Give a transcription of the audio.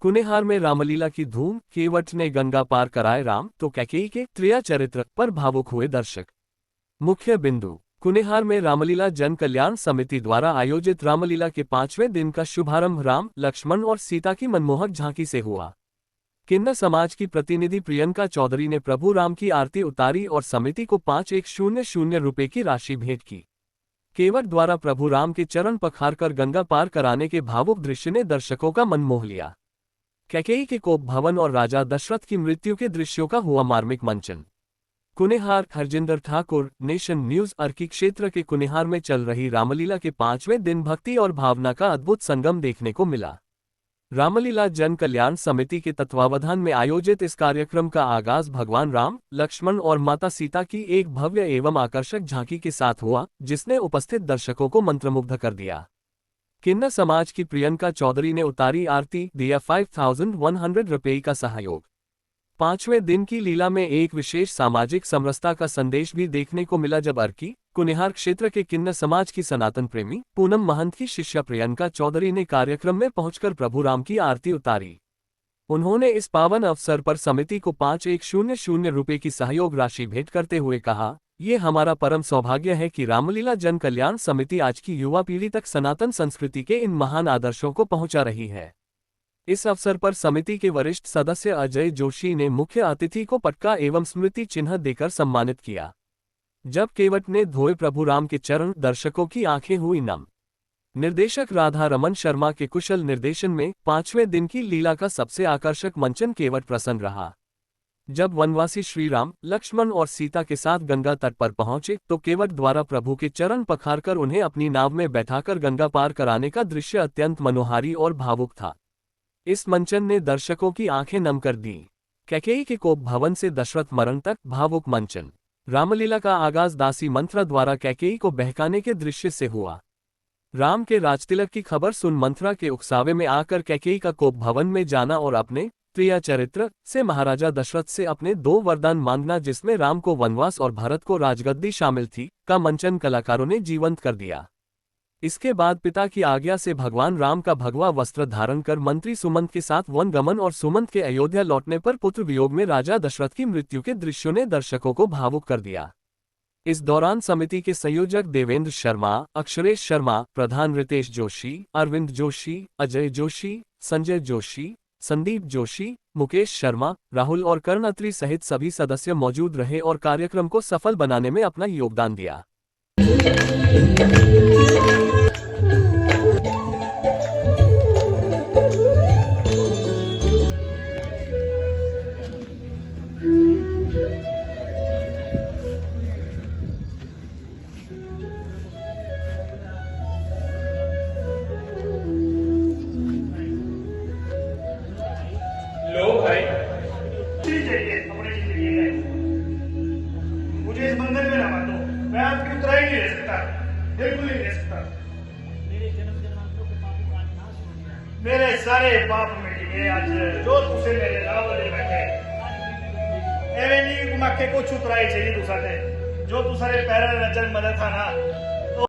कुनेहार में रामलीला की धूम, केवट ने गंगा पार कराए राम तो कैकेयी के त्रिया चरित्र पर भावुक हुए दर्शक। मुख्य बिंदु। कुनेहार में रामलीला जन कल्याण समिति द्वारा आयोजित रामलीला के 5वें दिन का शुभारंभ राम, लक्ष्मण और सीता की मनमोहक झांकी से हुआ। किन्नर समाज की प्रतिनिधि प्रियंका चौधरी ने प्रभु राम की आरती उतारी और समिति को 5100 रुपए की राशि भेंट की। केवट द्वारा प्रभु राम के चरण पखारकर गंगा पार कराने के भावुक दृश्य ने दर्शकों का मन मोह लिया। कैकेयी के कोप भवन और राजा दशरथ की मृत्यु के दृश्यों का हुआ मार्मिक मंचन। कुनेहार। Harjinder Thakur, nation news. अर्की क्षेत्र के कुनेहार में चल रही रामलीला के 5वें दिन भक्ति और भावना का अद्भुत संगम देखने को मिला। रामलीला जन कल्याण समिति के तत्वावधान में आयोजित इस कार्यक्रम का आगाज भगवान राम, लक्ष्मण और माता सीता की एक भव्य एवं आकर्षक झांकी के साथ हुआ, जिसने उपस्थित दर्शकों को मंत्रमुग्ध कर दिया। किन्नर समाज की प्रियंका चौधरी ने उतारी आरती, दिया 5100 रुपये का सहयोग। 5वें दिन की लीला में एक विशेष सामाजिक समरसता का संदेश भी देखने को मिला, जब अर्की, कुनेहार क्षेत्र के किन्नर समाज की सनातन प्रेमी पूनम महंत की शिष्या प्रियंका चौधरी ने कार्यक्रम में पहुंचकर प्रभु राम की आरती उतारी। उन्होंने इस पावन अवसर पर समिति को 5100 रुपये की सहयोग राशि भेंट करते हुए कहा, ये हमारा परम सौभाग्य है कि रामलीला जन कल्याण समिति आज की युवा पीढ़ी तक सनातन संस्कृति के इन महान आदर्शों को पहुंचा रही है। इस अवसर पर समिति के वरिष्ठ सदस्य अजय जोशी ने मुख्य अतिथि को पटका एवं स्मृति चिन्ह देकर सम्मानित किया। जब केवट ने धोए प्रभु राम के चरण, दर्शकों की आंखें हुई नम। निर्देशक राधा रमन शर्मा के कुशल निर्देशन में 5वें दिन की लीला का सबसे आकर्षक मंचन केवट प्रसन्न रहा। जब वनवासी श्री राम, लक्ष्मण और सीता के साथ गंगा तट पर पहुंचे तो केवट द्वारा प्रभु के चरण पखारकर उन्हें अपनी नाव में बैठाकर गंगा पार कराने का दृश्य अत्यंत मनोहारी और भावुक था। इस मंचन ने दर्शकों की आंखें नम कर दी। कैकेयी के कोप भवन से दशरथ मरण तक भावुक मंचन। रामलीला का आगाज दासी मंथरा द्वारा कैकेयी को बहकाने के दृश्य से हुआ। राम के राजतिलक की खबर सुन मंथरा के उकसावे में आकर कैकेयी का कोप भवन में जाना और अपने त्रिया चरित्र से महाराजा दशरथ से अपने 2 वरदान मांगना, जिसमें राम को वनवास और भरत को राजगद्दी शामिल थी, का मंचन कलाकारों ने जीवंत कर दिया। इसके बाद पिता की आज्ञा से भगवान राम का भगवा वस्त्र धारण कर मंत्री सुमंत के साथ वनगमन और सुमंत के अयोध्या लौटने पर पुत्र वियोग में राजा दशरथ की मृत्यु के दृश्यों ने दर्शकों को भावुक कर दिया। इस दौरान समिति के संयोजक देवेंद्र शर्मा, अक्षरेश शर्मा, प्रधान रितेश जोशी, अरविंद जोशी, अजय जोशी, संजय जोशी, संदीप जोशी, मुकेश शर्मा, राहुल और कर्ण अत्री सहित सभी सदस्य मौजूद रहे और कार्यक्रम को सफल बनाने में अपना योगदान दिया। मुझे इस बंधन में ना बांधो, मैं आपकी उतरा ही नहीं रह सकता, बिल्कुल नहीं रह सकता। मेरे सारे पाप मिटेंगे आज जो तुझसे मेरे नाम वाले बैठे। एवे नहीं घुमा के कुछ उतराई चाहिए तू साथे, जो तू सारे पैर नजर मदद था ना